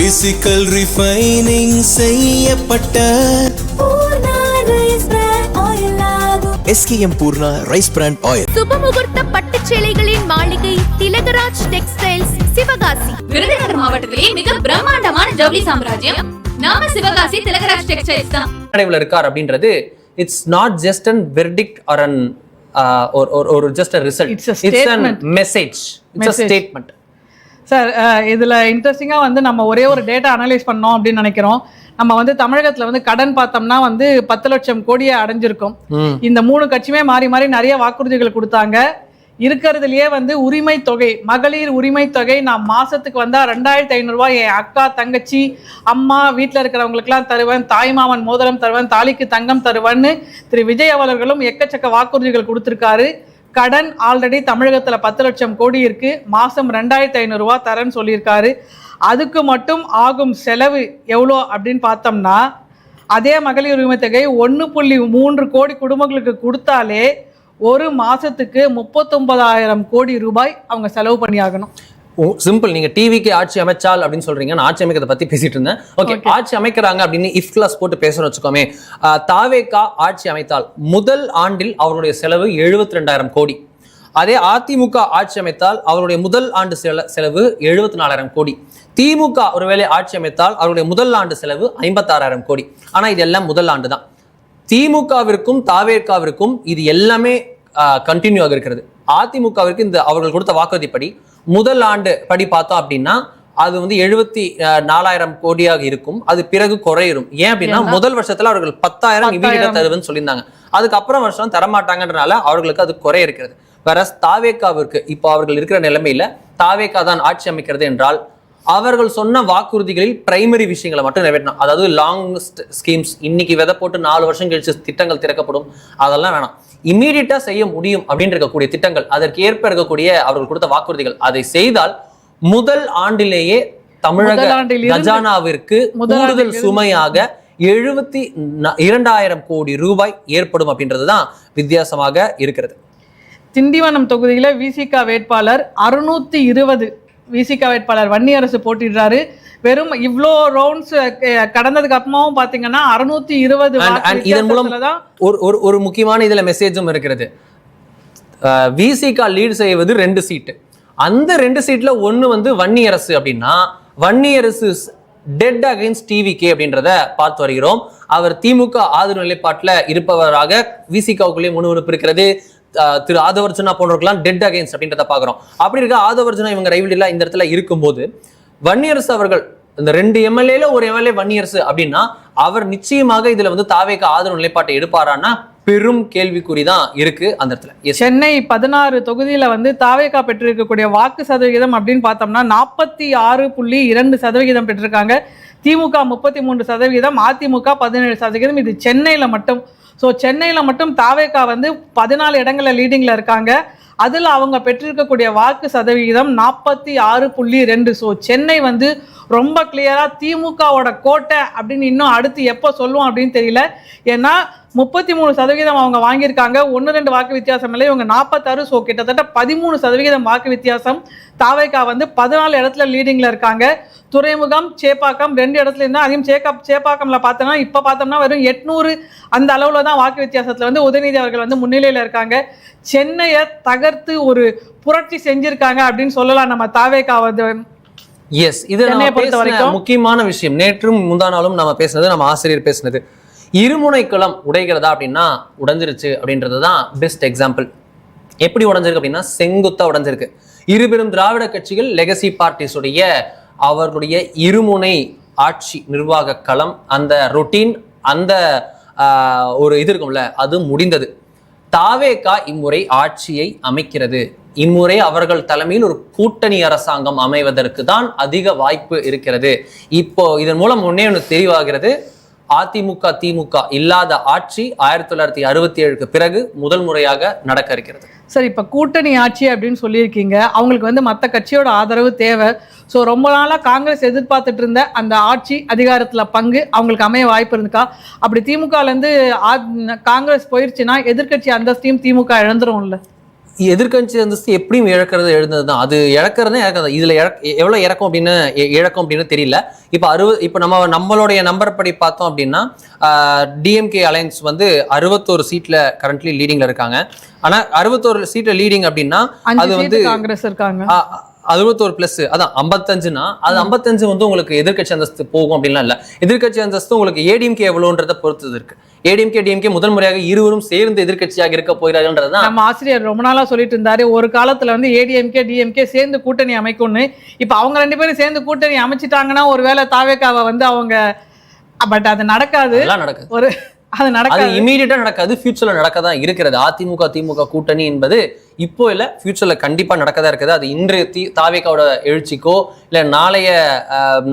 Physical refining செய்யப்பட்ட SKM Poorna rice bran oil. சுபமுகூர்த்த பட்டுச் சேலைகளின் மாளிகை திலகராஜ் டெக்ஸ்டைல்ஸ் சிவகாசி. விருதுநகர் மாவட்டத்திலே மிக பிரம்மாண்டமான ஜவுளி சாம்ராஜ்யம் நாம சிவகாசி திலகராஜ் டெக்ஸ்டைல்ஸ் தான். நடைமுறையில் இருக்கார் அப்படின்றது it's not just an verdict or an or just a result. It's a statement. It's a message. It's a statement. Sir இதில் இன்ட்ரெஸ்டிங்காக வந்து நம்ம ஒரே ஒரு டேட்டா அனலைஸ் பண்ணோம் அப்படின்னு நினைக்கிறோம். நம்ம வந்து தமிழகத்தில் வந்து கடன் பார்த்தோம்னா வந்து 10 லட்சம் கோடியை அடைஞ்சிருக்கும். இந்த 3 கட்சியுமே மாறி மாறி நிறைய வாக்குறுதிகள் கொடுத்தாங்க. இருக்கிறதுலயே வந்து உரிமை தொகை, மகளிர் உரிமை தொகை நான் மாசத்துக்கு வந்தா 2500 ரூபாய் என் அக்கா தங்கச்சி அம்மா வீட்டில் இருக்கிறவங்களுக்குலாம் தருவேன், தாய்மாமன் மோதிரம் தருவேன், தாலிக்கு தங்கம் தருவேன்னு திரு விஜய் அவர்களும் எக்கச்சக்க வாக்குறுதிகள் கொடுத்துருக்காரு. கடன் ஆல்ரெடி தமிழகத்தில் 10 லட்சம் கோடி இருக்கு, மாசம் 2500 ரூபா தரேன்னு சொல்லியிருக்காரு. அதுக்கு மட்டும் ஆகும் செலவு எவ்வளோ அப்படின்னு பார்த்தோம்னா அதே மகளிர் உரிமை தொகை 1.3 கோடி குடும்பங்களுக்கு கொடுத்தாலே ஒரு மாசத்துக்கு 39,000 கோடி ரூபாய் அவங்க செலவு பண்ணி ஆகணும். சிம்பிள். நீங்க டிவிக்கு ஆட்சி அமைச்சால் அப்படின்னு சொல்றீங்க, நான் ஆட்சி அமைக்கிறத பத்தி பேசிட்டு இருந்தேன். ஓகே, ஆட்சி அமைக்கிறாங்க அப்படின்னு இஃப் கிளாஸ் போட்டு பேசுறோம் வச்சுக்கோமே. தாவேகா ஆட்சி அமைத்தால் முதல் ஆண்டில் அவருடைய செலவு 72,000 கோடி. அதே அதிமுக ஆட்சி அமைத்தால் அவருடைய முதல் ஆண்டு செலவு 74,000 கோடி. திமுக ஒருவேளை ஆட்சி அமைத்தால் அவருடைய முதல் ஆண்டு செலவு 56,000 கோடி. ஆனா இது எல்லாம் முதல் ஆண்டு தான். திமுகவிற்கும் தாவேகாவிற்கும் இது எல்லாமே கண்டினியூ ஆக இருக்கிறது. அதிமுகவிற்கு இந்த அவர்கள் கொடுத்த வாக்குறுதிப்படி முதல் ஆண்டு படி பார்த்தோம் அப்படின்னா அது வந்து 74,000 கோடியாக இருக்கும். அது பிறகு குறையும். ஏன் அப்படின்னா முதல் வருஷத்துல அவர்கள் 10,000 இமீடியட்டா தருவேன்னு சொல்லியிருந்தாங்க. அதுக்கப்புறம் வருஷம் தரமாட்டாங்கன்றனால அவர்களுக்கு அது குறை இருக்கிறது. வேற தாவேகாவிற்கு இப்போ அவர்கள் இருக்கிற நிலைமையில தாவேகா தான் ஆட்சி அமைக்கிறது என்றால் அவர்கள் சொன்ன வாக்குறுதிகளில் பிரைமரி விஷயங்களை மட்டும் நிறைவேற்றணும். அதாவது லாங் ஸ்கீம்ஸ், இன்னைக்கு விதை போட்டு 4 வருஷம் கழிச்சு திட்டங்கள் திறக்கப்படும், அதெல்லாம் வேணாம். இமீடியட்டா செய்ய முடியும் அப்படின்னு இருக்கக்கூடிய திட்டங்கள், அதற்கு ஏற்ப இருக்கக்கூடிய அவர்கள் கொடுத்த வாக்குறுதிகள், அதை செய்தால் முதல் ஆண்டிலேயே தமிழக கஜானாவிற்கு கூடுதல் சுமையாக 72,000 கோடி ரூபாய் ஏற்படும் அப்படின்றதுதான் வித்தியாசமாக இருக்கிறது. திண்டிவனம் தொகுதியில விசிக வேட்பாளர் 620 விசிக வேட்பாளர் வன்னியரசு போட்டிடுறாரு. வெறும் இவ்வளோ ரவுண்ட்ஸ் கடந்ததுக்கு அப்புறமாவும் பாத்தீங்கன்னா 620. இதன் மூலம் ஒரு முக்கியமான இதுல மெசேஜும் இருக்கிறது. விசிக லீட் செய்வது 2 சீட்டு. அந்த 2 சீட்ல ஒண்ணு வந்து வன்னியரசு அப்படின்னா வன்னியரசு டெட் அகைன்ஸ்ட் டிவிகே அப்படின்றத பார்த்து வருகிறோம். அவர் திமுக ஆதரவு நிலைப்பாட்டில் இருப்பவராக விசிகாவுக்குள்ளே முன்னுறுப்பு இருக்கிறது. திரு ஆதவர்ஜுனா போன்றவர்கள்லாம் டெட் அகைன்ஸ்ட் அப்படின்றத பாக்குறோம். அப்படி இருக்க ஆதவர்ஜுனா இவங்க ரைவல்ரில இந்த இடத்துல இருக்கும்போது வன்னியரசு அவர்கள் இந்த 2 எம்எல்ஏல ஒரு எம்எல்ஏ வன்னியரசு அப்படின்னா அவர் நிச்சயமாக இதுல வந்து தாவேக ஆதரவு நிலைப்பாட்டை எடுப்பாரான்னா பெரும் கேள்விக்குறிதான் இருக்கு அந்த இடத்துல. சென்னை 16 தொகுதியில வந்து தாவேகா பெற்றிருக்கக்கூடிய வாக்கு சதவிகிதம் அப்படின்னு பார்த்தோம்னா 46.2% பெற்றிருக்காங்க. திமுக 33%, அதிமுக 17%. இது சென்னையில மட்டும். ஸோ சென்னையில் மட்டும் தாவேகா வந்து 14 இடங்களில் லீடிங்கில் இருக்காங்க. அதில் அவங்க பெற்றிருக்கக்கூடிய வாக்கு சதவிகிதம் 46.2. ஸோ சென்னை வந்து ரொம்ப கிளியராக திமுகவோட கோட்டை அப்படின்னு இன்னும் அடுத்து எப்போ சொல்லுவோம் அப்படின்னு தெரியல. ஏன்னா 33% அவங்க வாங்கியிருக்காங்க. 1-2 வாக்கு வித்தியாசம் இல்லை, இவங்க 46. ஸோ கிட்டத்தட்ட 13% வாக்கு வித்தியாசம். தாவேகா வந்து 14 இடத்துல லீடிங்கில் இருக்காங்க. துறைமுகம், சேப்பாக்கம் 2 இடத்துல இருந்தால், அதையும் சேப்பாக்கம்ல பார்த்தோம்னா இப்போ பார்த்தோம்னா வெறும் 800 அந்த அளவில் தான் வாக்கு வித்தியாசத்தில் வந்து உதயநிதி அவர்கள் வந்து முன்னிலையில் இருக்காங்க. சென்னையை தகர்த்து ஒரு புரட்சி செஞ்சிருக்காங்க அப்படின்னு சொல்லலாம் நம்ம தாவேகா வந்து. எஸ், இது முக்கியமான விஷயம். நேற்றும் முந்தா நாளும் நம்ம பேசினது, நம்ம ஆசிரியர் பேசினது, இருமுனை களம் உடைகிறதா அப்படின்னா உடைஞ்சிருச்சு அப்படின்றதுதான் பெஸ்ட் எக்ஸாம்பிள். எப்படி உடைஞ்சிருக்கு அப்படின்னா செங்குத்தா உடைஞ்சிருக்கு. இருபெரும் திராவிட கட்சிகள் லெகசி பார்ட்டிஸ் உடைய அவர்களுடைய இருமுனை ஆட்சி நிர்வாக களம், அந்த ரொட்டீன், அந்த ஒரு இது இருக்கும்ல, அது முடிந்தது. தாவேகா இம்முறை ஆட்சியை அமைக்கிறது. இம்முறை அவர்கள் தலைமையில் ஒரு கூட்டணி அரசாங்கம் அமைவதற்கு தான் அதிக வாய்ப்பு இருக்கிறது. இப்போ இதன் மூலம் ஒன்னே ஒன்று தெளிவாகிறது, அதிமுக திமுக இல்லாத ஆட்சி 1967க்கு பிறகு முதல் முறையாக நடக்க இருக்கிறது. சரி, இப்போ கூட்டணி ஆட்சி அப்படின்னு சொல்லியிருக்கீங்க, அவங்களுக்கு வந்து மற்ற கட்சியோட ஆதரவு தேவை. ஸோ ரொம்ப நாளாக காங்கிரஸ் எதிர்பார்த்துட்டு இருந்த அந்த ஆட்சி அதிகாரத்தில் பங்கு அவங்களுக்கு அமைய வாய்ப்பு இருந்துக்கா? அப்படி திமுகலேருந்து காங்கிரஸ் போயிடுச்சுன்னா எதிர்கட்சி அந்தஸ்தையும் திமுக இழந்துரும்ல? எதிர்கட்சி அந்தஸ்து எப்படியும் எழுந்ததுதான். அது இழக்கிறது இதுல எவ்வளவு இறக்கும் அப்படின்னு இழக்கும் அப்படின்னு தெரியல. இப்ப நம்மளுடைய நம்பர் படி பார்த்தோம் அப்படின்னா டிஎம்கே அலையன்ஸ் வந்து 61 சீட்ல கரண்ட்லி லீடிங்ல இருக்காங்க. ஆனா 61 சீட்ல லீடிங் அப்படின்னா அது வந்து காங்கிரஸ் இருக்காங்க 61 பிளஸ் அதான் 55னா அது 55 வந்து உங்களுக்கு எதிர்கட்சி அந்தஸ்து போகும் அப்படின்லாம் இல்ல. எதிர்கட்சி அந்தஸ்து உங்களுக்கு ஏடிஎம்கே எவ்வளவுன்றத பொறுத்தது இருக்கு. ஏடிஎம்கே டிஎம்கே முதல் முறையாக இருவரும் சேர்ந்து எதிர்கட்சியாக இருக்க போகிறார்கள்ன்றதுதான் நம்ம ஆசிரியர் ரொம்ப நாளா சொல்லிட்டு இருந்தாரு. ஒரு காலத்துல வந்து ஏடிஎம்கே டிஎம்கே சேர்ந்து கூட்டணி அமைக்கும்னு. இப்ப அவங்க 2 பேரும் சேர்ந்து கூட்டணி அமைச்சிட்டாங்கன்னா ஒருவேளை தாவேக்காவை வந்து அவங்க பட் அது நடக்காது. ஒரு அது நடக்காது, இமீடியட்டா நடக்காது, ஃபியூச்சர்ல நடக்கதான் இருக்கிறது. அதிமுக திமுக கூட்டணி என்பது இப்போ இல்ல, ஃபியூச்சர்ல கண்டிப்பா நடக்கதான் இருக்குது. அது இன்றைய தாவேக்காவோட எழுச்சிக்கோ இல்ல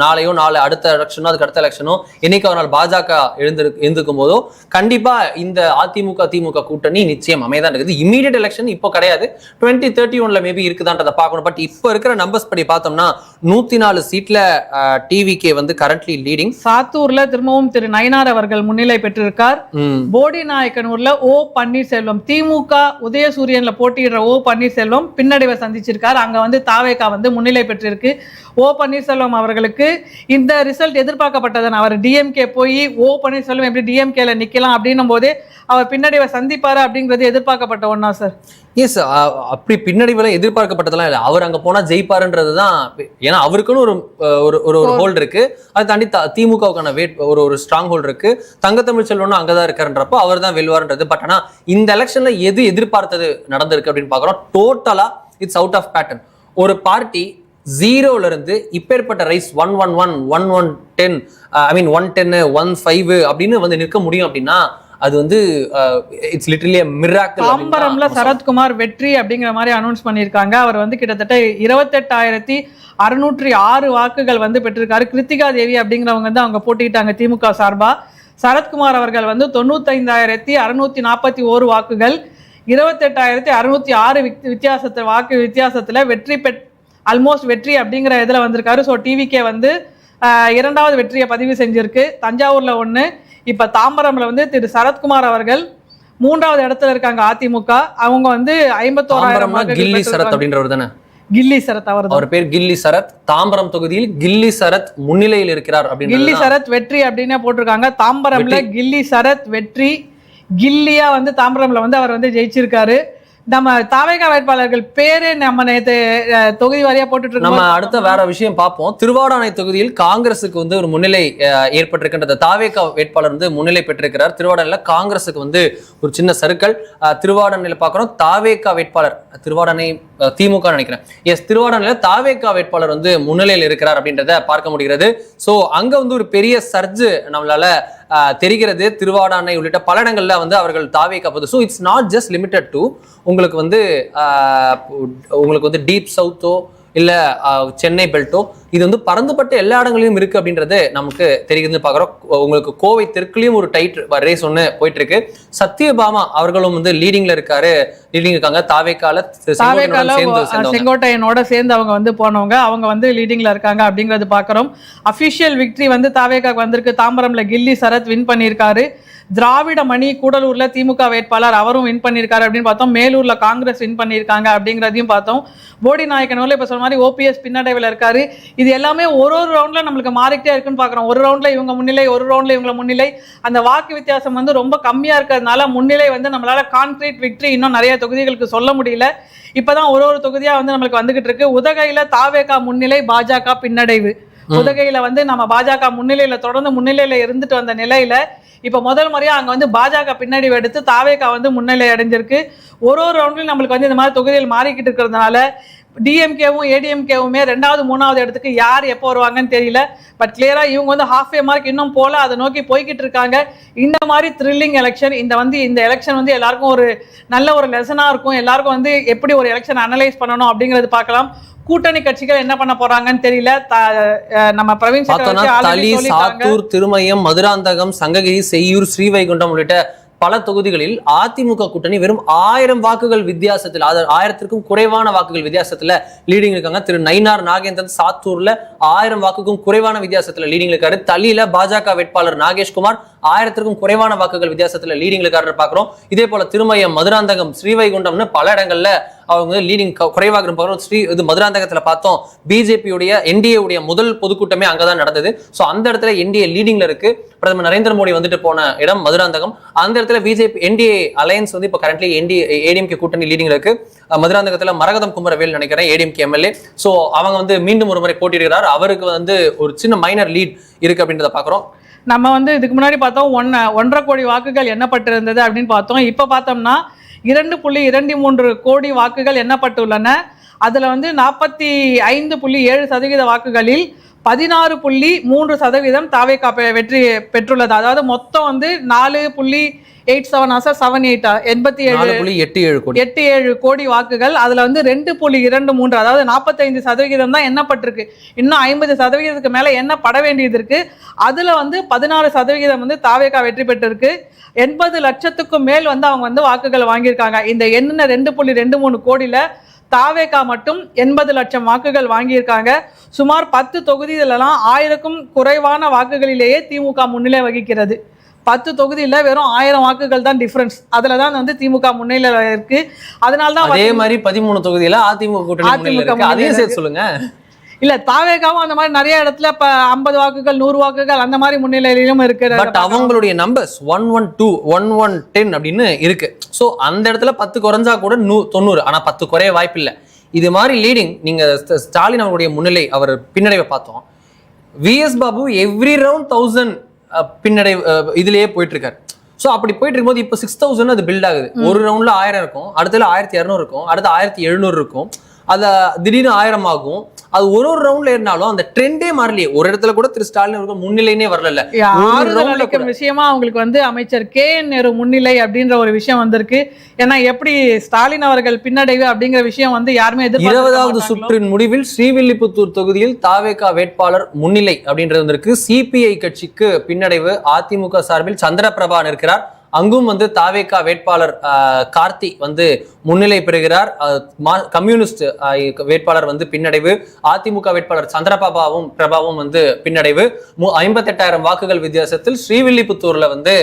நாளையோ அடுத்த எலெக்ஷனோ அதுக்கு அடுத்த எலெக்ஷனோ என்னைக்கு ஒரு நாள் பாஜக எழுந்திருக்கும் போதோ கண்டிப்பா இந்த அதிமுக திமுக கூட்டணி நிச்சயம் அமையதான் இருக்குது. இமீடியட் எலெக்ஷன் இப்போ கிடையாது, 2031ல மேபி இருக்குதான்றதை பார்க்கணும். பட் இப்போ இருக்கிற நம்பர்ஸ் படி பார்த்தோம்னா 104 சீட்ல டிவிகே வந்து கரண்ட்லி லீடிங். சாத்தூர்ல திரும்பவும் திரு நயினார் அவர்கள் முன்னிலை பெற்றிருக்கார். போடி நாயக்கனூர்ல ஓ பன்னீர்செல்வம் திமுக உதயசூரியன்ல போட்டியிடுற ஓ பன்னீர்செல்வம் பின்னடைவை சந்திச்சிருக்கார். அங்க வந்து தாவேகா வந்து முன்னிலை பெற்றிருக்கு. ஓ பன்னீர்செல்வம் அவர்களுக்கு இந்த ரிசல்ட் எதிர்பார்க்கப்பட்டதன். அவர் டிஎம்கே போய் ஓ பன்னீர்செல்வம் எப்படி டிஎம்கேல நிக்கலாம் அப்படின்னும் போதே அவர் பின்னடைவை சந்திப்பாரு அப்படிங்கிறது எதிர்பார்க்கப்பட்ட ஒண்ணா சார்? எஸ், அப்படி பின்னடைவுல எதிர்பார்க்கப்பட்டதெல்லாம் இல்லை. அவர் அங்க போனா ஜெயிப்பாருன்றதுதான். ஏன்னா அவருக்குன்னு ஒரு ஹோல்டு இருக்கு. அதை தாண்டி திமுகவுக்கான ஒரு ஸ்ட்ராங் ஹோல்டு இருக்கு. தங்கத்தமிழ் செல்வனும் அங்கதான் இருக்காருன்றப்போ அவர் தான் வெல்வார்ன்றது. பட் ஆனா இந்த எலெக்ஷன்ல எது எதிர்பார்த்தது நடந்திருக்கு அப்படின்னு பாக்குறோம். டோட்டலா இட்ஸ் அவுட் ஆஃப் பேட்டர்ன். ஒரு பார்ட்டி 0ல இருந்து இப்பேற்பட்ட ரைஸ் 111 110 110 15 அப்படின்னு வந்து நிற்க முடியும் அப்படின்னா அது வந்து இட்ஸ் லிட்டரலி மிராக்கிள். தாம்பரம்ல சரத்குமார் வெற்றி அப்படிங்கிற மாதிரி அனௌன்ஸ் பண்ணியிருக்காங்க. அவர் வந்து கிட்டத்தட்ட 28,606 வாக்குகள் வந்து பெற்றிருக்காரு. கிருத்திகா தேவி அப்படிங்கிறவங்க வந்து அவங்க போட்டிட்டாங்க திமுக சார்பா. சரத்குமார் அவர்கள் வந்து 95,641 வாக்குகள் 28,606 வாக்கு வித்தியாசத்துல வெற்றி ஆல்மோஸ்ட் வெற்றி அப்படிங்கிற இதுல வந்திருக்காரு. ஸோ டிவிகே வந்து 2வது வெற்றியை பதிவு செஞ்சிருக்கு. தஞ்சாவூர்ல 1, இப்ப தாம்பரம்ல வந்து திரு சரத்குமார் அவர்கள் 3வது இடத்துல இருக்காங்க. அதிமுக அவங்க வந்து 51,000 கில்லி சரத் அப்படின்றவர் தானே? கில்லி சரத் அவர் பேர் கில்லி சரத். தாம்பரம் தொகுதியில் கில்லி சரத் முன்னிலையில் இருக்கிறார் அப்படின்னு கில்லி சரத் வெற்றி அப்படின்னு போட்டிருக்காங்க. தாம்பரம்ல கில்லி சரத் வெற்றி. கில்லியா வந்து தாம்பரம்ல வந்து அவர் வந்து ஜெயிச்சிருக்காரு. நம்ம தாவேகா வேட்பாளர்கள் பேரே நம்ம நேற்று தொகுதி வாரியா போட்டுட்டு இருக்கோம். நம்ம அடுத்த வேற விஷயம் பார்ப்போம். திருவாடானை தொகுதியில் காங்கிரஸுக்கு வந்து ஒரு முன்னிலை ஏற்பட்டிருக்கின்றது. தாவேகா வேட்பாளர் வந்து முன்னிலை பெற்றிருக்கிறார். திருவாடானையில காங்கிரஸுக்கு வந்து ஒரு சின்ன சர்க்கிள். திருவாடானையில பார்க்கிறோம் தாவேகா வேட்பாளர், திருவாடானை திமுக நினைக்கிறேன். எஸ், திருவாடானையில தாவேகா வேட்பாளர் வந்து முன்னிலையில் இருக்கிறார் அப்படின்றத பார்க்க முடிகிறது. ஸோ அங்க வந்து ஒரு பெரிய சர்ஜ் நம்மளால தெரிகிறது. திருவாடானை உள்ளிட்ட பல இடங்கள்ல வந்து அவர்கள் தாவேகா போகுது. So it's not just limited to உங்களுக்கு வந்து டீப் சவுத்தோ இல்ல சென்னை பெல்ட்டோ, இது வந்து பறந்துபட்ட எல்லா இடங்களிலும் இருக்கு அப்படின்றது நமக்கு தெரிகிறது பார்க்குறோம். உங்களுக்கு கோவை தெற்குலயும் ஒரு டைட் ரேஸ் ஒன்று போயிட்டு இருக்கு. சத்யபாமா அவர்களும் வந்து லீடிங்ல இருக்காங்க. தாவேக்கால செங்கோட்டையனோட சேர்ந்து அவங்க வந்து போனவங்க, அவங்க வந்து லீடிங்ல இருக்காங்க அப்படிங்கிறது பார்க்குறோம். அபிஷியல் விக்டரி வந்து தாவேக்காக்கு வந்திருக்கு. தாம்பரம்ல கில்லி சரத் வின் பண்ணியிருக்காரு. திராவிட மணி கூடலூர்ல திமுக வேட்பாளர் அவரும் வின் பண்ணியிருக்காரு அப்படின்னு பார்த்தோம். மேலூர்ல காங்கிரஸ் வின் பண்ணியிருக்காங்க அப்படிங்கிறதையும் பார்த்தோம். போடி நாயக்கனூர்ல இப்ப சொன்ன மாதிரி ஓபிஎஸ் பின்னடைவில் இருக்காரு. இது எல்லாமே ஒரு ரவுண்ட்ல நம்மளுக்கு மாறிக்கிட்டே இருக்குன்னு பாக்குறோம். ஒரு ரவுண்ட்ல இவங்க முன்னிலை, ஒரு ரவுண்ட்ல இவங்க முன்னிலை. அந்த வாக்கு வித்தியாசம் வந்து ரொம்ப கம்மியா இருக்கிறதுனால முன்னிலை வந்து நம்மளால கான்கிரீட் விக்டரி இன்னும் நிறைய தொகுதிகளுக்கு சொல்ல முடியல. இப்பதான் ஒரு தொகுதியா வந்து நம்மளுக்கு வந்துகிட்டு இருக்கு. உதகையில தாவேகா முன்னிலை, பாஜக பின்னடைவு. உதகையில வந்து நம்ம பாஜக முன்னிலையில தொடர்ந்து முன்னிலையில இருந்துட்டு வந்த நிலையில இப்ப முதல் முறையா அங்க வந்து பாஜக பின்னடைவு எடுத்து தாவேகா வந்து முன்னிலை அடைஞ்சிருக்கு. ஒரு ரவுண்ட்லயும் நம்மளுக்கு வந்து இந்த மாதிரி தொகுதியில் மாறிக்கிட்டு இருக்கிறதுனால டிஎம்கேவும் ஏடிஎம்கேவுமே 2வது 3வது இடத்துக்கு யார் எப்போ வருவாங்கன்னு தெரியல. பட் கிளியரா இவங்க வந்து ½ மார்க் இன்னும் போல அதை நோக்கி போய்கிட்டு இருக்காங்க. இந்த மாதிரி த்ரில்லிங் எலெக்ஷன், இந்த எலெக்ஷன் வந்து எல்லாருக்கும் ஒரு நல்ல ஒரு லெசனா இருக்கும். எல்லாருக்கும் வந்து எப்படி ஒரு எலெக்ஷன் அனலைஸ் பண்ணணும் அப்படிங்கிறது பார்க்கலாம். கூட்டணி கட்சிகள் என்ன பண்ண போறாங்கன்னு தெரியல. நம்ம பிரவீன் சாத்தூர், திருமயம், மதுராந்தகம், சங்ககிரி, செய்யூர், ஸ்ரீவைகுண்டம் உள்ளிட்ட பல தொகுதிகளில் அதிமுக கூட்டணி வெறும் 1000 வாக்குகள் வித்தியாசத்தில், 1000க்கும் குறைவான வாக்குகள் வித்தியாசத்துல லீடிங் இருக்காங்க. திரு நயினார் நாகேந்திரன் சாத்தூர்ல 1000 வாக்குக்கும் குறைவான வித்தியாசத்துல லீடிங் இருக்காரு. தலியில பாஜக வேட்பாளர் நாகேஷ்குமார் 1000க்கும் குறைவான வாக்குகள் வித்தியாசத்துல லீடிங்ல இருக்காரு பாக்குறோம். இதே போல திருமயம், மதுராந்தகம், ஸ்ரீவைகுண்டம்னு பல இடங்கள்ல அவங்க லீடிங் குறைவாக இருப்பாங்க. மதுராந்தகத்துல பார்த்தோம் பிஜேபியுடைய என்டிஏ உடைய முதல் பொதுக்கூட்டமே அங்கதான் நடந்தது. சோ அந்த இடத்துல என்டிஏ லீடிங்ல இருக்கு. பிரதமர் நரேந்திர மோடி வந்துட்டு போன இடம் மதுராந்தகம். அந்த இடத்துல பிஜேபி என்டிஏ அலையன்ஸ் வந்து இப்ப கரண்ட்லி ஏடிஎம்கே கூட்டணி லீடிங்ல இருக்கு. மதுராந்தகத்துல மரகதம் குமரவேல் நினைக்கிறேன் ஏடிஎம்கே எம்எல்ஏ. சோ அவங்க வந்து மீண்டும் ஒரு முறை போட்டியிடுகிறார். அவருக்கு வந்து ஒரு சின்ன மைனர் லீட் இருக்கு அப்படின்றத பாக்குறோம். நம்ம வந்து இதுக்கு முன்னாடி பார்த்தோம் 1.5 கோடி வாக்குகள் எண்ணப்பட்டிருந்தது அப்படின்னு பார்த்தோம். இப்போ பார்த்தோம்னா 2.23 கோடி வாக்குகள் எண்ணப்பட்டுள்ளன. அதுல வந்து 45.7% வாக்குகளில் 16.3% தாவேகா வெற்றி பெற்றுள்ளது. அதாவது மொத்தம் வந்து 4.87 கோடி வாக்குகள். அதுல வந்து 2.23 அதாவது 45% தான் எண்ணப்பட்டிருக்கு. இன்னும் 50% மேல எண்ணப்பட வேண்டியது இருக்கு. அதுல வந்து 16% வந்து தாவேகா வெற்றி பெற்றிருக்கு. 80 லட்சத்துக்கும் மேல் வந்து அவங்க வந்து வாக்குகள் வாங்கியிருக்காங்க. இந்த எண்ண 2.23 கோடியில தாவேகா மட்டும் 80 லட்சம் வாக்குகள் வாங்கியிருக்காங்க. சுமார் 10 தொகுதிகளெல்லாம் 1000க்கும் குறைவான வாக்குகளிலேயே திமுக முன்னிலை வகிக்கிறது. 10 தொகுதியில வெறும் 1000 வாக்குகள் தான் டிஃபரன்ஸ். அதுலதான் வந்து திமுக முன்னிலை இருக்கு. அதனாலதான் அதே மாதிரி 13 தொகுதியில அதிமுக சொல்லுங்க. இல்ல தாவேகாவும் அந்த மாதிரி நிறைய இடத்துல 50 வாக்குகள் 100 வாக்குகள் அந்த மாதிரி முன்னிலையிலும் இருக்கு. பட் அவங்களுடைய நம்பர்ஸ் 112 1110 அப்படின்னு இருக்கு. சோ அந்த இடத்துல 10 குறைஞ்சா கூட 90. ஆனா 10 குறைய வாய்ப்பு இல்லை. இது மாதிரி லீடிங் நீங்க ஸ்டாலின் அவருடைய முன்னிலை அவர் பின்னடைவை பார்த்தோம். விஎஸ் பாபு எவ்ரி ரவுண்ட் 1000 பின்னடை இதுலயே போயிட்டு இருக்காரு. சோ அப்படி போயிட்டு இருக்கும்போது இப்போ 6000 அது பில்ட் ஆகுது. ஒரு ரவுண்ட்ல 1000 இருக்கும், அடுத்தது 1200 இருக்கும், அடுத்து 1700 இருக்கும், அது திடீர்னு 1000 ஆகும். அது ஒரு ரவுண்ட்ல இருந்தாலும் அந்த ட்ரெண்டே மாறலையே. ஒரு இடத்துல கூட திரு ஸ்டாலின் அவர்கள் முன்னிலைனே வரல. விஷயமா அவங்களுக்கு வந்து அமைச்சர் KN நேரு முன்னிலை அப்படின்ற ஒரு விஷயம் வந்திருக்கு. ஏன்னா எப்படி ஸ்டாலின் அவர்கள் பின்னடைவு அப்படிங்கிற விஷயம் வந்து யாருமே 20வது சுற்றின் முடிவில் ஸ்ரீவில்லிபுத்தூர் தொகுதியில் தாவேகா வேட்பாளர் முன்னிலை அப்படின்றது வந்திருக்கு. சிபிஐ கட்சிக்கு பின்னடைவு. அதிமுக சார்பில் சந்திரபிரபா இருக்கிறார். அங்கும் வந்து தாவேகா வேட்பாளர் கார்த்தி வந்து முன்னிலை பெறுகிறார். கம்யூனிஸ்ட் வேட்பாளர் வந்து பின்னடைவு. அதிமுக வேட்பாளர் பிரபாவும் வந்து பின்னடைவு. 58,000 வாக்குகள் வித்தியாசத்தில் ஸ்ரீவில்லிபுத்தூர்ல வந்து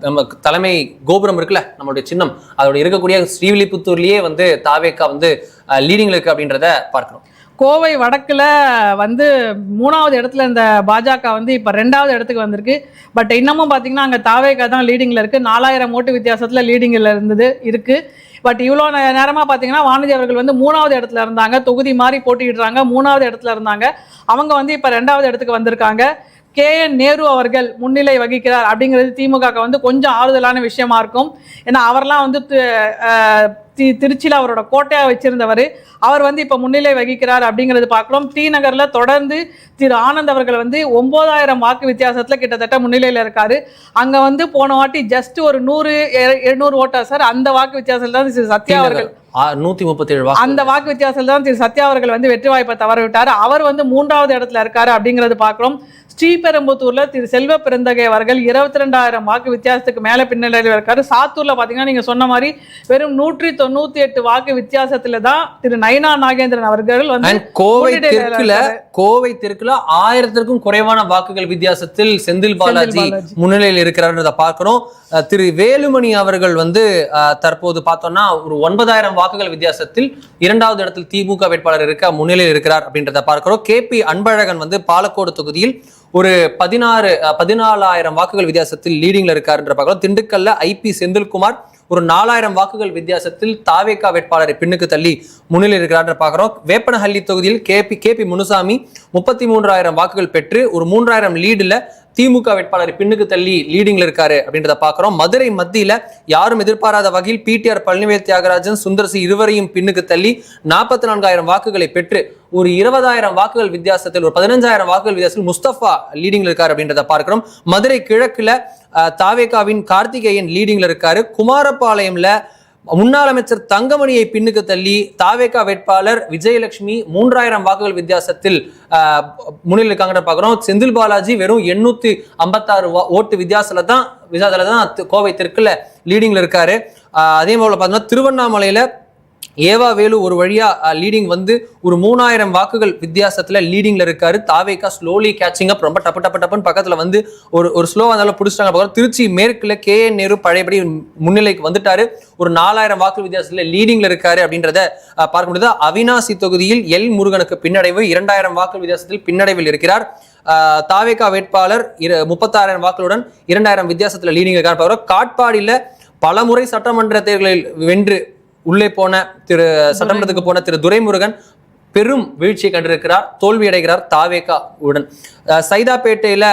நம்ம தலைமை கோபுரம் இருக்குல்ல, நம்மளுடைய சின்னம், அதோட இருக்கக்கூடிய ஸ்ரீவில்லிபுத்தூர்லயே வந்து தாவேகா வந்து லீடிங்ல இருக்கு அப்படின்றத பார்க்கிறோம். கோவை வடக்குல வந்து 3வது இடத்துல இந்த பாஜக வந்து இப்ப 2வது இடத்துக்கு வந்திருக்கு. பட் இன்னமும் பாத்தீங்கன்னா அங்க தாவேகா தான் லீடிங்ல இருக்கு. 4000 ஓட்டு வித்தியாசத்துல லீடிங்ல இருக்கு. பட் இவ்வளோ நேரமா பாத்தீங்கன்னா வானதி அவர்கள் வந்து 3வது இடத்துல இருந்தாங்க. தொகுதி மாறி போட்டிடுறாங்க. 3வது இடத்துல இருந்தாங்க. அவங்க வந்து இப்ப 2வது இடத்துக்கு வந்திருக்காங்க. KN நேரு அவர்கள் முன்னிலை வகிக்கிறார் அப்படிங்கிறது திமுக வந்து கொஞ்சம் ஆறுதலான விஷயமா இருக்கும். ஏன்னா அவர்லாம் வந்து திருச்சியில் அவரோட கோட்டையா வச்சிருந்தவர். அவர் வந்து இப்ப முன்னிலை வகிக்கிறார் அப்படிங்கிறது பார்க்கலாம். டி நகர்ல தொடர்ந்து திரு ஆனந்த் அவர்கள் வந்து 9000 வாக்கு வித்தியாசத்துல கிட்டத்தட்ட முன்னிலையில இருக்காரு. அங்க வந்து போன வாட்டி ஜஸ்ட் ஒரு 100-200 ஓட்டா சார், அந்த வாக்கு வித்தியாசத்துல தான் திரு சத்யா அவர்கள் 137 அந்த வாக்கு வித்தியாசத்துல தான் திரு சத்யா அவர்கள் வந்து வெற்றி வாய்ப்பை தவற விட்டாரு. அவர் வந்து 3வது இடத்துல இருக்காரு அப்படிங்கிறது பார்க்கிறோம். ஸ்ரீபெரும்புத்தூர்ல திரு செல்வ பெருந்தகை அவர்கள் 22,000 வாக்கு வித்தியாசத்துக்கு மேல பின்னடைவில் இருக்காரு. சாத்தூர்ல பாத்தீங்கன்னா நீங்க சொன்ன மாதிரி வெறும் 198 வாக்கு வித்தியாசத்துல தான் திரு நயினா நாகேந்திரன் அவர்கள் வந்து கோவை தெற்குல 1000க்கும் குறைவான வாக்குகள் வித்தியாசத்தில் செந்தில் பாலாஜி முன்னிலையில் இருக்கிறார் பார்க்கிறோம். திரு வேலுமணி அவர்கள் வந்து தற்போது பார்த்தோம்னா ஒரு 9,000 வாக்குகள் வித்தியாசத்தில் 2வது இடத்தில் திமுக வேட்பாளர் முன்னிலையில் இருக்கிறார் அப்படின்றத பார்க்கிறோம். KP அன்பழகன் வந்து பாலக்கோடு தொகுதியில் ஒரு 14,000 வாக்குகள் வித்தியாசத்தில் லீடிங்ல இருக்காருன்ற பார்க்கிறோம். திண்டுக்கல்ல IP செந்தில்குமார் ஒரு 4,000 வாக்குகள் வித்தியாசத்தில் தாவேகா வேட்பாளரை பின்னுக்கு தள்ளி முன்னிலை இருக்கிறார் பார்க்கிறோம். வேப்பனஹள்ளி தொகுதியில் KP முனுசாமி 33,000 வாக்குகள் பெற்று ஒரு 3,000 லீடுல திமுக வேட்பாளர் பின்னுக்கு தள்ளி லீடிங்ல இருக்காரு அப்படின்றத பாக்குறோம். மதுரை மத்தியில யாரும் எதிர்பாராத வகையில் PTR பழனிவேல் தியாகராஜன் சுந்தர்சி இருவரையும் பின்னுக்கு தள்ளி 44,000 வாக்குகளை பெற்று ஒரு 20,000 வாக்குகள் வித்தியாசத்தில் ஒரு 15,000 வாக்குகள் வித்தியாசத்தில் முஸ்தபா லீடிங்ல இருக்காரு அப்படின்றத பார்க்கிறோம். மதுரை கிழக்குல தாவேகாவின் கார்த்திகேயன் லீடிங்ல இருக்காரு. குமாரபாளையம்ல முன்னாள் அமைச்சர் தங்கமணியை பின்னுக்கு தள்ளி தாவேகா வேட்பாளர் விஜயலட்சுமி 3,000 வாக்குகள் வித்தியாசத்தில் முன்னிலை இருக்காங்க பார்க்கிறோம். செந்தில் பாலாஜி வெறும் 856 ஓட்டு வித்தியாசத்துல தான் கோவை தெற்குல லீடிங்ல இருக்காரு. அதே போல பார்த்தோம்னா திருவண்ணாமலையில ஏவா வேலு ஒரு வழியா லீடிங் வந்து ஒரு 3000 வாக்குகள் வித்தியாசத்துல லீடிங்ல இருக்காரு. தாவேகா ஸ்லோலி கேச்சிங் அப், ரொம்ப டப்புன்னு பக்கத்துல வந்து ஒரு ஸ்லோவா இருந்தாலும் பிடிச்சிட்டாங்க. திருச்சி மேற்குல KN நேரு பழையபடி முன்னிலைக்கு வந்துட்டாரு. ஒரு 4000 வாக்கு வித்தியாசத்துல லீடிங்ல இருக்காரு அப்படின்றத பார்க்க முடியுது. அவினாசி தொகுதியில் எல் முருகனுக்கு பின்னடைவு, 2000 வாக்கு வித்தியாசத்தில் பின்னடைவில் இருக்கிறார். தாவேகா வேட்பாளர் 36,000 வாக்குகளுடன் 2000 வித்தியாசத்துல லீடிங் இருக்கார். காட்பாடியில பலமுறை சட்டமன்ற தேர்தலில் வென்று உள்ளே போன சட்டமன்றத்துக்கு போன திரு துரைமுருகன் பெரும் வீழ்ச்சியை கண்டிருக்கிறார், தோல்வி அடைகிறார் தாவேகா உடன். சைதாப்பேட்டையில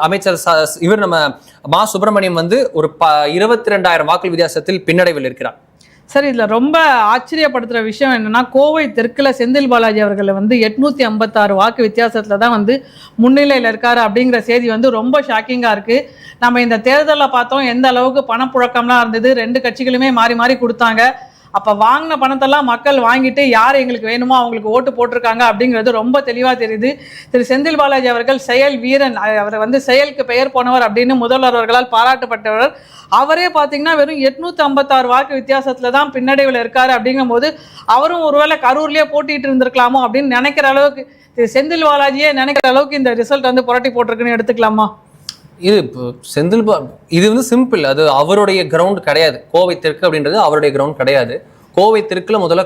அமைச்சர் இவர் நம்ம மா சுப்பிரமணியம் வந்து ஒரு 22,000 வாக்கு வித்தியாசத்தில் பின்னடைவில் இருக்கிறார். சார், இதுல ரொம்ப ஆச்சரியப்படுத்துற விஷயம் என்னன்னா, கோவை தெற்குல செந்தில் பாலாஜி அவர்கள் வந்து 856 வாக்கு வித்தியாசத்துல தான் வந்து முன்னிலையில இருக்காரு அப்படிங்கிற செய்தி வந்து ரொம்ப ஷாக்கிங்கா இருக்கு. நம்ம இந்த தேர்தலில் பார்த்தோம் எந்த அளவுக்கு பணப்புழக்கம்லாம் இருந்தது, 2 கட்சிகளுமே மாறி மாறி கொடுத்தாங்க. அப்போ வாங்கின பணத்தெல்லாம் மக்கள் வாங்கிட்டு யார் எங்களுக்கு வேணுமோ அவங்களுக்கு ஓட்டு போட்டிருக்காங்க அப்படிங்கிறது ரொம்ப தெளிவாக தெரியுது. திரு செந்தில் பாலாஜி அவர்கள் செயல் வீரன், அவரை வந்து செயலுக்கு பெயர் போனவர் அப்படின்னு முதல்வர் அவர்களால் பாராட்டப்பட்டவர். அவரே பார்த்தீங்கன்னா வெறும் 856 வாக்கு வித்தியாசத்தில் தான் பின்னடைவில் இருக்காரு. அப்படிங்கும் போது அவரும் ஒருவேளை கரூர்லேயே போட்டிட்டு இருந்திருக்கலாமோ அப்படின்னு நினைக்கிற அளவுக்கு, திரு செந்தில் பாலாஜியே நினைக்கிற அளவுக்கு இந்த ரிசல்ட் வந்து புரட்டி போட்டிருக்குன்னு எடுத்துக்கலாமா? இது இது வந்து சிம்பிள், அது அவருடைய கிரவுண்ட் கிடையாது. கோவை தெற்கு அப்படின்றது அவருடைய கிரவுண்ட் கிடையாது. கோவை தெற்குல முதல்ல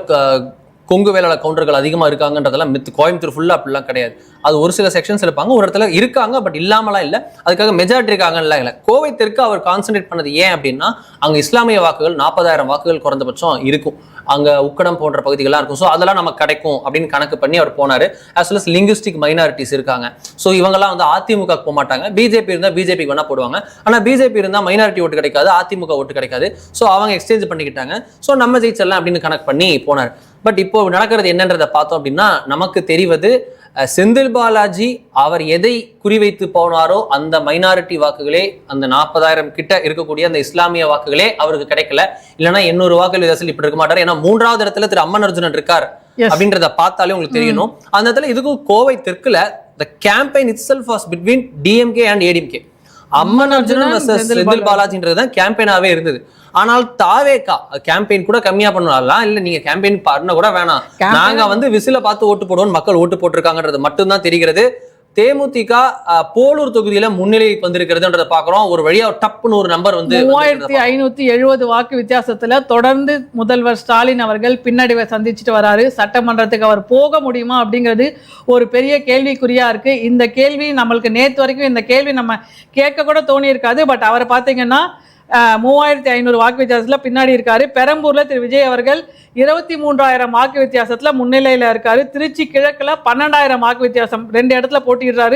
கொங்கு வேளாள கவுண்டர்கள் அதிகமாக இருக்காங்கன்றதெல்லாம் மித்து. கோயம்புத்தூர் ஃபுல்லாக அப்படிலாம் கிடையாது. அது ஒரு சில செக்ஷன்ஸ் இருப்பாங்க, ஒரு இடத்துல இருக்காங்க, பட் இல்லாமலாம் இல்லை. அதுக்காக மெஜாரிட்டி இருக்காங்கலாம் இல்லை. கோவை தெற்கு அவர் கான்சென்ட்ரேட் பண்ணது ஏன் அப்படின்னா, அங்கே இஸ்லாமிய வாக்குகள் 40,000 வாக்குகள் குறைந்தபட்சம் இருக்கும், அங்கே உக்கடம் போன்ற பகுதிகள்லாம் இருக்கும். ஸோ அதெல்லாம் நமக்கு கிடைக்கும் அப்படின்னு கணக்கு பண்ணி அவர் போனார். As well as linguistic minorities இருக்காங்க. ஸோ இவங்கெல்லாம் வந்து அதிமுக போக மாட்டாங்க. பிஜேபி இருந்தால் பிஜேபிக்கு வேணா போடுவாங்க. ஆனால் பிஜேபி இருந்தால் மைனாரிட்டி ஓட்டு கிடைக்காது, அதிமுக ஓட்டு கிடைக்காது. ஸோ அவங்க எக்ஸ்சேஞ்ச் பண்ணிக்கிட்டாங்க. ஸோ நம்ம ஜெயிச்சிடலாம் அப்படின்னு கணக்கு பண்ணி போனார். பட் இப்போ நடக்கிறது என்னன்றதை பார்த்தோம் அப்படின்னா நமக்கு தெரிவது, செந்தில் பாலாஜி அவர் எதை குறிவைத்து போனாரோ அந்த மைனாரிட்டி வாக்குகளே, அந்த 40,000 கிட்ட இருக்கக்கூடிய அந்த இஸ்லாமிய வாக்குகளே அவருக்கு கிடைக்கல. இல்லைன்னா 800 வாக்குகள் வித்தியாசத்தில் இப்படி இருக்க மாட்டாரு. ஏன்னா 3வது இடத்துல திரு அம்மன் அர்ஜுனன் இருக்கார் அப்படின்றத பார்த்தாலே உங்களுக்கு தெரியணும். அந்த இடத்துல இதுக்கும் கோவை தெற்குல the campaign itself was between DMK and ADMK. Amman Arjunan versus Senthil பாலாஜின்றது தான் கேம்பெயினாவே இருந்தது. ஆனால் தாவேகா கேம்பெயின் கூட கம்மியா பண்ணலாம், இல்ல நீங்க கேம்பெயின் பண்ண கூட வேணாம், நாங்க வந்து விசில பார்த்து ஓட்டு போடுவோம், மக்கள் ஓட்டு போட்டிருக்காங்கன்றது மட்டும்தான் தெரிகிறது. தேமுதிக போலூர் தொகுதியில முன்னிலைக்கு வந்திருக்கிறதுன்றதை பாக்குறோம். ஒரு வழியா டப்புன்னு ஒரு நம்பர் வந்து 3570 வாக்கு வித்தியாசத்துல தொடர்ந்து முதல்வர் ஸ்டாலின் அவர்கள் பின்னடைவை சந்திச்சுட்டு வராரு. சட்டமன்றத்துக்கு அவர் போக முடியுமா அப்படிங்கிறது ஒரு பெரிய கேள்விக்குறியா இருக்கு. இந்த கேள்வி நம்மளுக்கு நேற்று வரைக்கும் இந்த கேள்வி நம்ம கேட்க கூட தோணி இருக்காது. பட் அவரை பார்த்தீங்கன்னா 3500 வாக்கு வித்தியாசத்துல பின்னாடி இருக்காரு. பெரம்பூர்ல திரு விஜய் அவர்கள் 23,000 வாக்கு வித்தியாசத்துல முன்னிலையில இருக்காரு. திருச்சி கிழக்குல 12,000 வாக்கு வித்தியாசம், 2 இடத்துல போட்டிடுறாரு.